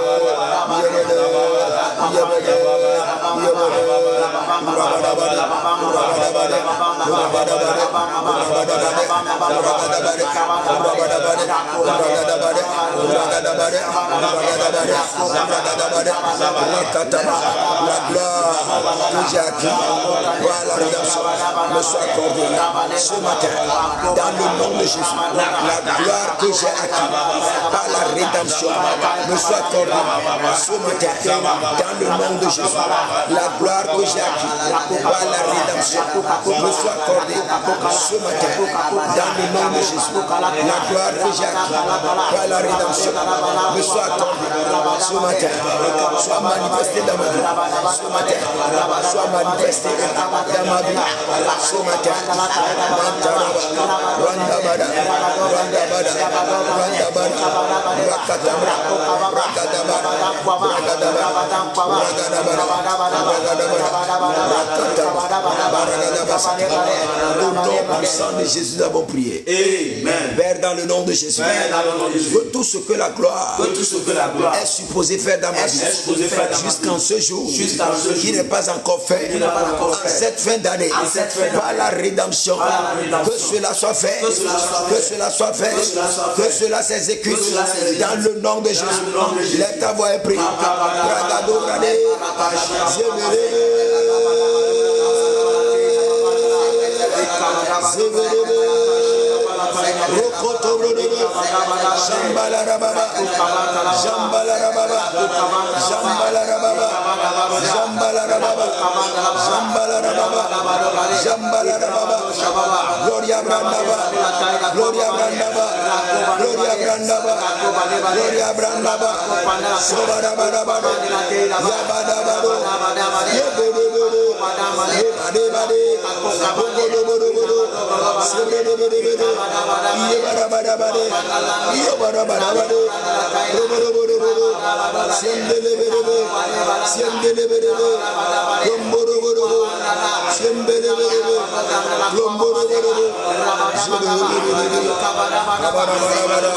B: la gloire que j'ai acquis par la rédemption me soit accordée ce matin dans le nom de Jésus. La gloire que j'ai acquis par la rédemption me soit accordée ce matin dans le nom de Jésus. La gloire que j'ai acquis par la rédemption me soit accordée ce matin dans le nom de Jésus. La gloire que j'ai acquis par la rédemption me soit accordée ce matin. Soit manifestée dans ma vie ce matin. Soit manifestée dans ma vie ce matin. Randabada, Randabada, Randabada, Rakatabra, Rakadabara, Au nom puissant de Jésus, nous avons prié.
C: Amen.
B: Père, dans le nom de Jésus, que tout ce que la gloire est supposée faire dans ma vie, jusqu'en ce jour, qui n'est pas encore fait, en cette fin d'année, par la rédemption, que cela soit fait, que cela soit fait, que cela s'exécute dans le nom de Jésus. Lève ta voix et prie. Jambala rababa, jambala rababa, jambala rababa, jambala rababa, jambala rababa, jambala rababa. Gloria Brandaba, Gloria Brandaba, Gloria Brandaba, Gloria Brandaba, Sobarababa, Yabadabado, Yebedebede, Yebadebade, Bogodobodobode, Sebedebedebede, Yebarabadabade, Yebarabadabade, Robodobodobode, Siendelebedebe, Siendelebedebe, Lombodobodobode, Siendelebedebe, Lombodobodobode, Zebedebedebe, Yabarabadabada,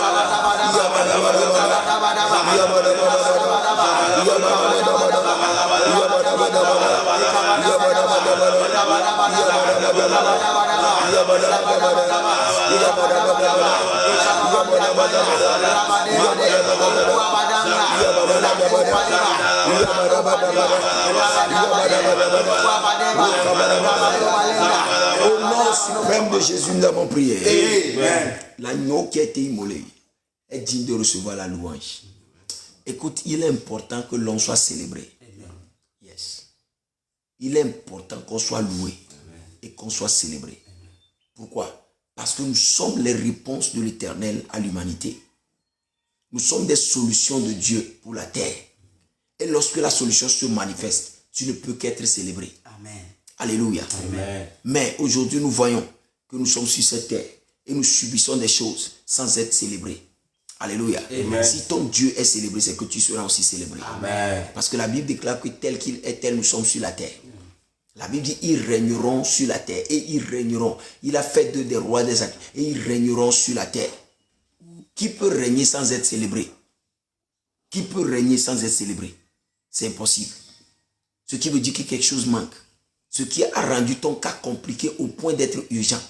B: Yabarabadabada, Au nom suprême de Jésus, nous avons prié. L'agneau qui a été immolé est digne de recevoir la louange. Écoute, il est important que l'on soit célébré. Yes. Il est important qu'on soit loué et qu'on soit célébré. Pourquoi? Parce que nous sommes les réponses de l'Éternel à l'humanité. Nous sommes des solutions de Dieu pour la terre. Et lorsque la solution se manifeste, tu ne peux qu'être célébré. Amen. Alléluia. Amen. Mais aujourd'hui, nous voyons que nous sommes sur cette terre et nous subissons des choses sans être célébrés. Alléluia. Amen. Si ton Dieu est célébré, c'est que tu seras aussi célébré. Amen. Parce que la Bible déclare que tel qu'il est, tel nous sommes sur la terre. La Bible dit, ils régneront sur la terre. Et ils régneront. Il a fait d'eux des rois des actes. Et ils régneront sur la terre. Qui peut régner sans être célébré? Qui peut régner sans être célébré? C'est impossible. Ce qui veut dire que quelque chose manque. Ce qui a rendu ton cas compliqué au point d'être urgent.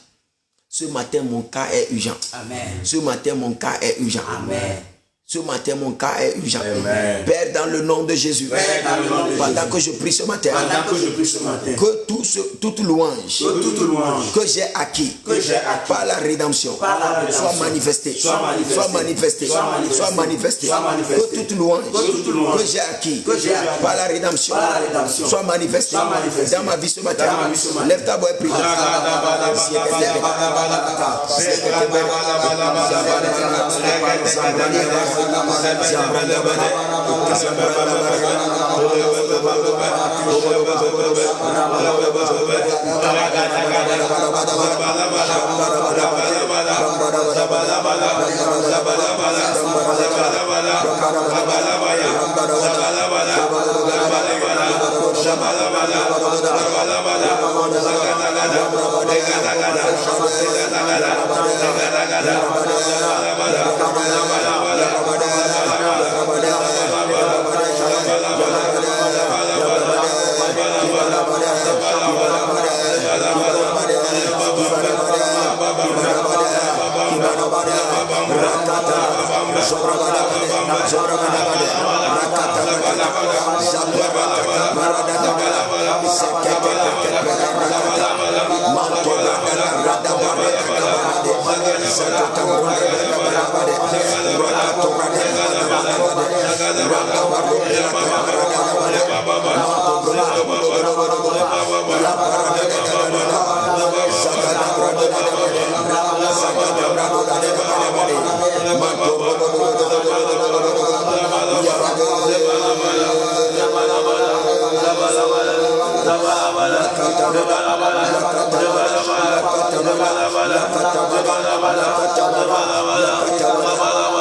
B: Ce matin, mon cas est urgent. Amen. Ce matin, mon cas est urgent. Amen. Ce matin, mon cas est urgent. Amen. Père, dans le nom de Jésus, pendant que je prie ce matin, que toute louange que j'ai acquis par la rédemption soit manifestée. Que toute louange que j'ai acquis par la rédemption soit manifestée dans ma vie ce matin. Lève ta voix et prie.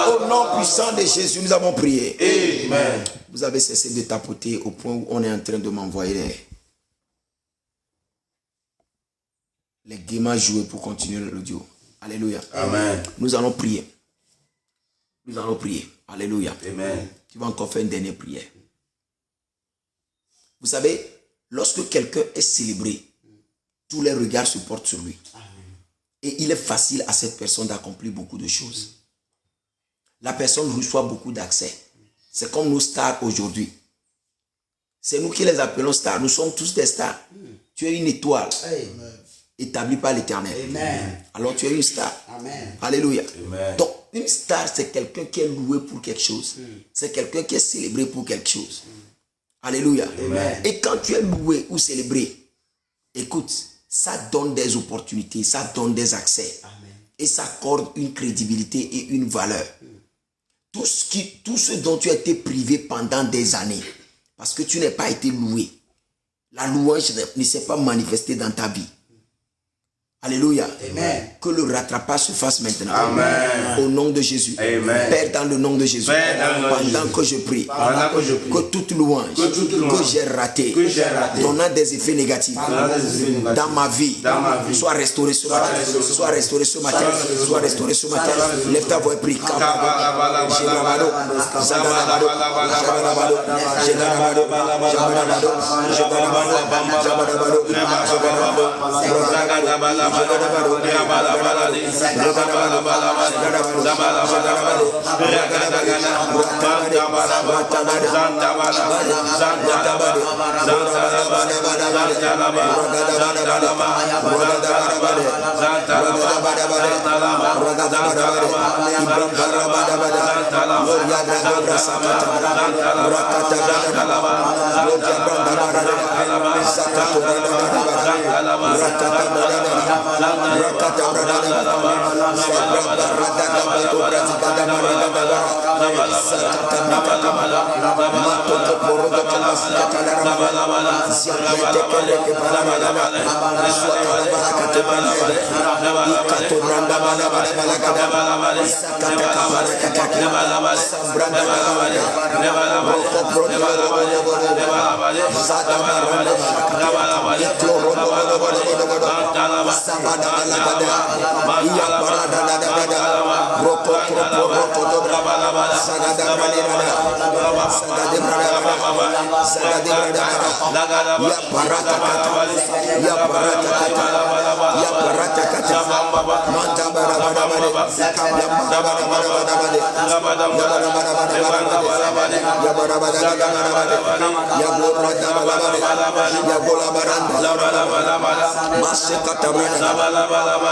B: Au nom puissant de Jésus, nous avons prié. Amen. Vous avez cessé de tapoter au point où on est en train de m'envoyer les guémas joués pour continuer l'audio. Alléluia. Amen. Nous allons prier. Nous allons prier. Alléluia. Amen. Tu vas encore faire une dernière prière. Vous savez, lorsque quelqu'un est célébré, tous les regards se portent sur lui. Amen. Et il est facile à cette personne d'accomplir beaucoup de choses. La personne reçoit beaucoup d'accès. C'est comme nos stars aujourd'hui. C'est nous qui les appelons stars. Nous sommes tous des stars. Tu es une étoile. Amen. Établie par l'Éternel. Alors tu es une star. Amen. Alléluia. Amen. Donc, Une star, c'est quelqu'un qui est loué pour quelque chose. C'est quelqu'un qui est célébré pour quelque chose. Alléluia.
C: Amen.
B: Et quand tu es loué ou célébré, écoute, ça donne des opportunités, ça donne des accès.
D: Amen.
B: Et ça accorde une crédibilité et une valeur. Tout ce dont tu as été privé pendant des années, parce que tu n'as pas été loué, la louange ne s'est pas manifestée dans ta vie. Alléluia.
D: Amen.
B: Que le rattrapage se fasse maintenant.
C: Amen.
B: Au nom de Jésus.
C: Amen.
B: Père, dans le nom de Jésus.
C: Père, dans le nom de
B: Pendant
C: Jésus.
B: que je prie.
C: Pendant que je prie.
B: Que toute louange.
C: Que toute louange.
B: Que j'ai raté.
C: Que j'ai raté.
B: Donnant des effets négatifs.
C: Donnant des effets négatifs.
B: Dans ma vie.
C: Dans ma vie.
B: Soit restauré ce matin. Soit restauré ce matin. Soit restauré ce matin. Lève ta voix et prie.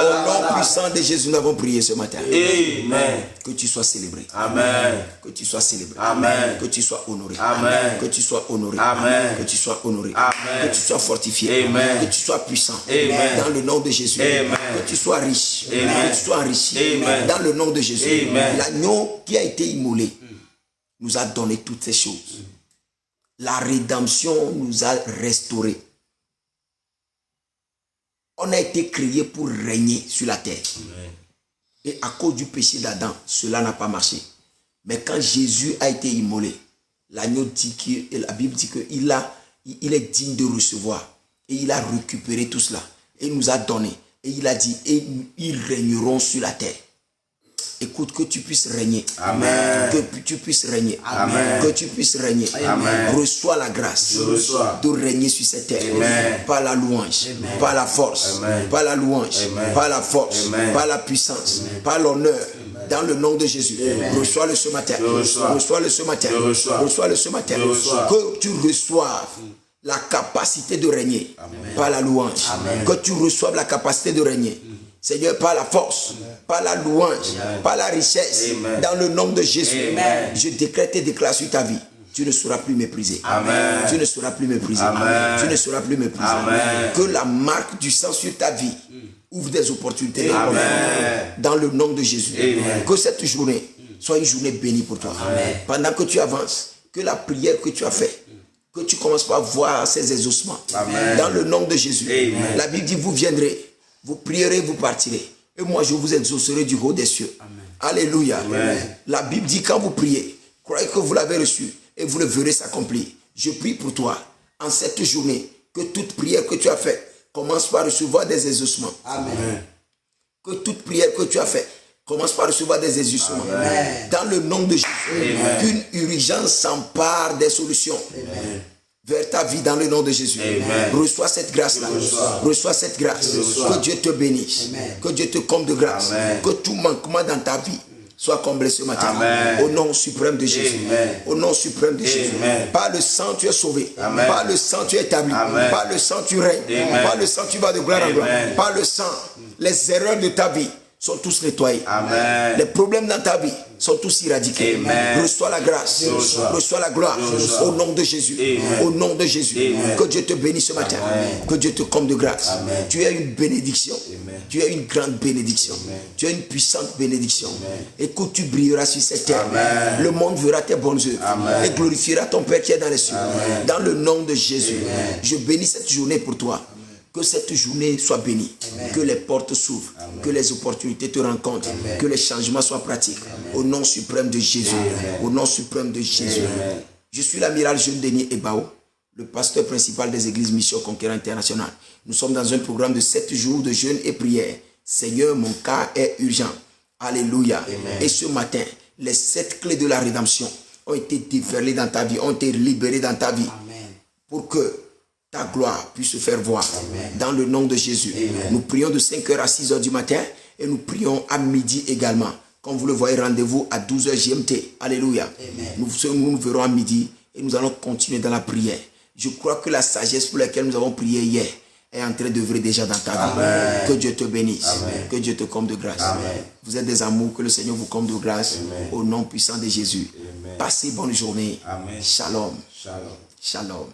B: Au nom puissant de Jésus, nous avons prié ce matin.
C: Amen.
B: Que tu sois célébré.
C: Amen.
B: Que tu sois célébré.
C: Amen.
B: Que tu sois honoré.
C: Amen.
B: Que tu sois honoré.
C: Amen.
B: Que tu sois honoré.
C: Amen.
B: Que tu sois fortifié.
C: Amen.
B: Que tu sois puissant.
C: Amen.
B: Dans le nom de Jésus.
C: Amen.
B: Que tu sois riche.
C: Amen.
B: Que tu sois enrichi.
C: Amen.
B: Dans le nom de Jésus.
C: Amen.
B: L'agneau qui a été immolé nous a donné toutes ces choses. La rédemption nous a restaurés. On a été créé pour régner sur la terre.
C: Amen.
B: Et à cause du péché d'Adam, cela n'a pas marché. Mais quand Jésus a été immolé, l'agneau dit que, la Bible dit qu'il est digne de recevoir. Et il a récupéré tout cela. Et il nous a donné. Et il a dit, et ils régneront sur la terre. Écoute, que tu puisses régner.
C: Amen.
B: Que tu puisses régner.
C: Amen.
B: Que tu puisses régner.
C: Amen.
B: Reçois la grâce
C: Je reçois.
B: de régner sur cette terre.
C: Amen.
B: Par la louange, par la force,
C: Amen.
B: par la louange,
C: Amen.
B: par la force,
C: Amen.
B: par la puissance, par l'honneur. Dans le nom de Jésus, reçois-le ce matin.
C: Je reçois.
B: Reçois-le ce matin.
C: Je reçois.
B: Reçois-le ce matin.
C: Je reçois.
B: Que tu reçoives la capacité de régner par la louange.
C: Amen.
B: Que tu reçoives la capacité de régner. Seigneur, par la force, par la louange, par la richesse,
C: Amen.
B: dans le nom de Jésus,
C: Amen.
B: je décrète et déclare sur ta vie. Tu ne seras plus méprisé.
C: Amen.
B: Tu ne seras plus méprisé.
C: Amen.
B: Tu ne seras plus méprisé.
C: Amen.
B: Que la marque du sang sur ta vie ouvre des opportunités.
C: Amen.
B: Dans le nom de Jésus.
C: Amen.
B: Que cette journée soit une journée bénie pour toi.
C: Amen.
B: Pendant que tu avances, que la prière que tu as faite, que tu commences par voir ces exaucements.
C: Amen.
B: Dans le nom de Jésus.
C: Amen.
B: La Bible dit, vous viendrez, vous prierez, vous partirez. Et moi, je vous exaucerai du haut des cieux. Alléluia.
C: Amen.
B: La Bible dit, quand vous priez, croyez que vous l'avez reçu et vous le verrez s'accomplir. Je prie pour toi, en cette journée, que toute prière que tu as faite commence par recevoir des exaucements.
D: Amen.
B: Que toute prière que tu as faite commence par recevoir des exaucements.
D: Amen.
B: Dans le nom de Jésus, qu'une urgence s'empare des solutions.
D: Amen.
B: Vers ta vie dans le nom de Jésus.
C: Amen.
B: Reçois cette grâce-là. Reçois cette grâce. Que Dieu te bénisse.
D: Amen.
B: Que Dieu te comble de grâce.
C: Amen.
B: Que tout manquement dans ta vie soit comblé ce matin.
C: Amen.
B: Au nom suprême de Jésus.
C: Amen.
B: Au nom suprême de Jésus.
C: Amen.
B: Par le sang, tu es sauvé.
C: Amen.
B: Par le sang, tu es établi.
C: Amen.
B: Par le sang, tu règnes.
C: Amen.
B: Par le sang, tu vas de gloire en gloire.
C: Amen.
B: Par le sang, les erreurs de ta vie sont tous nettoyés.
C: Amen.
B: Les problèmes dans ta vie sont tous éradiqués.
C: Amen.
B: Reçois la grâce. Reçois la gloire. Au nom de Jésus. Au nom de Jésus. Que Dieu te bénisse ce matin. Que Dieu te comble de grâce. Tu as une bénédiction. Tu as une grande bénédiction. Tu as une puissante bénédiction. Écoute, tu brilleras sur cette terre. Le monde verra tes bonnes œuvres et glorifiera ton Père qui est dans les cieux. Dans le nom de Jésus, je bénis cette journée pour toi. Que cette journée soit bénie, que les portes s'ouvrent, que les opportunités te rencontrent, que les changements soient pratiques. Au nom suprême de Jésus, au nom suprême de Jésus. Je suis l'amiral Jeune Denis Ebao, le pasteur principal des églises Mission Conquérant International. Nous sommes dans un programme de 7 jours de jeûne et prière. Seigneur, mon cas est urgent. Alléluia. Et ce matin, les 7 clés de la rédemption ont été déferlées dans ta vie, ont été libérées dans ta vie. Pour que ta gloire puisse se faire voir. Dans le nom de Jésus. Nous prions de 5h à 6h du matin et nous prions à midi également. Comme vous le voyez, rendez-vous à 12h GMT. Alléluia. Nous nous verrons à midi et nous allons continuer dans la prière. Je crois que la sagesse pour laquelle nous avons prié hier est en train d'œuvrer déjà dans ta vie. Que Dieu te bénisse. Que Dieu te comble de grâce. Vous êtes des amours, que le Seigneur vous comble de grâce. Au nom puissant de Jésus. Passez bonne journée. Shalom. Shalom.